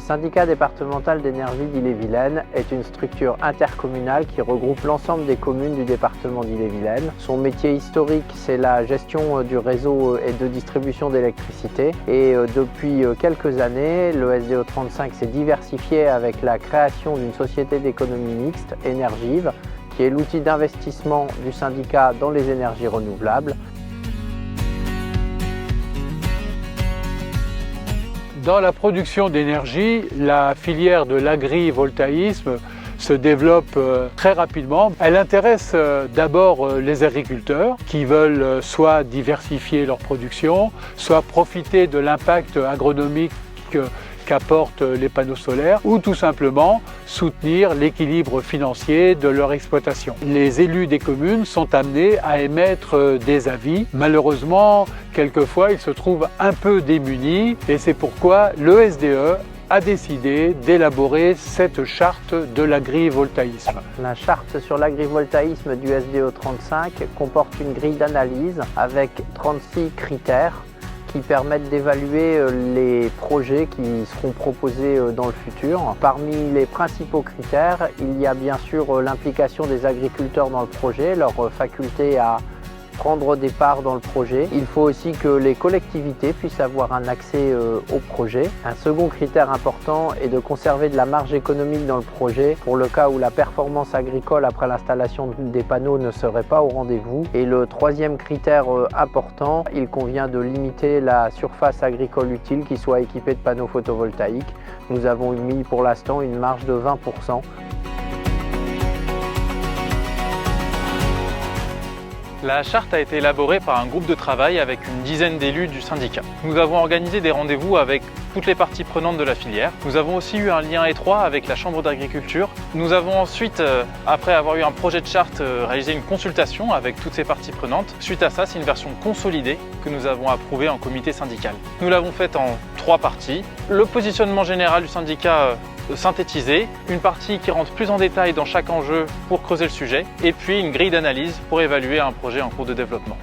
syndicat départemental d'énergie d'Ille-et-Vilaine est une structure intercommunale qui regroupe l'ensemble des communes du département d'Ille-et-Vilaine. Son métier historique, c'est la gestion du réseau et de distribution d'électricité. Et depuis quelques années, le SDE 35 s'est diversifié avec la création d'une société d'économie mixte, Énergive, qui est l'outil d'investissement du syndicat dans les énergies renouvelables. Dans la production d'énergie, la filière de l'agrivoltaïsme se développe très rapidement. Elle intéresse d'abord les agriculteurs qui veulent soit diversifier leur production, soit profiter de l'impact agronomique qu'apportent les panneaux solaires, ou tout simplement soutenir l'équilibre financier de leur exploitation. Les élus des communes sont amenés à émettre des avis. Malheureusement, quelquefois, ils se trouvent un peu démunis et c'est pourquoi le SDE a décidé d'élaborer cette charte de l'agrivoltaïsme. La charte sur l'agrivoltaïsme du SDE 35 comporte une grille d'analyse avec 36 critères qui permettent d'évaluer les projets qui seront proposés dans le futur. Parmi les principaux critères, il y a bien sûr l'implication des agriculteurs dans le projet, leur faculté à prendre des parts dans le projet. Il faut aussi que les collectivités puissent avoir un accès au projet. Un second critère important est de conserver de la marge économique dans le projet pour le cas où la performance agricole après l'installation des panneaux ne serait pas au rendez-vous. Et le troisième critère important, il convient de limiter la surface agricole utile qui soit équipée de panneaux photovoltaïques. Nous avons mis pour l'instant une marge de 20%. La charte a été élaborée par un groupe de travail avec une dizaine d'élus du syndicat. Nous avons organisé des rendez-vous avec toutes les parties prenantes de la filière. Nous avons aussi eu un lien étroit avec la Chambre d'agriculture. Nous avons ensuite, après avoir eu un projet de charte, réalisé une consultation avec toutes ces parties prenantes. Suite à ça, c'est une version consolidée que nous avons approuvée en comité syndical. Nous l'avons faite en 3 parties. Le positionnement général du syndicat synthétisé, une partie qui rentre plus en détail dans chaque enjeu pour creuser le sujet, et puis une grille d'analyse pour évaluer un projet en cours de développement.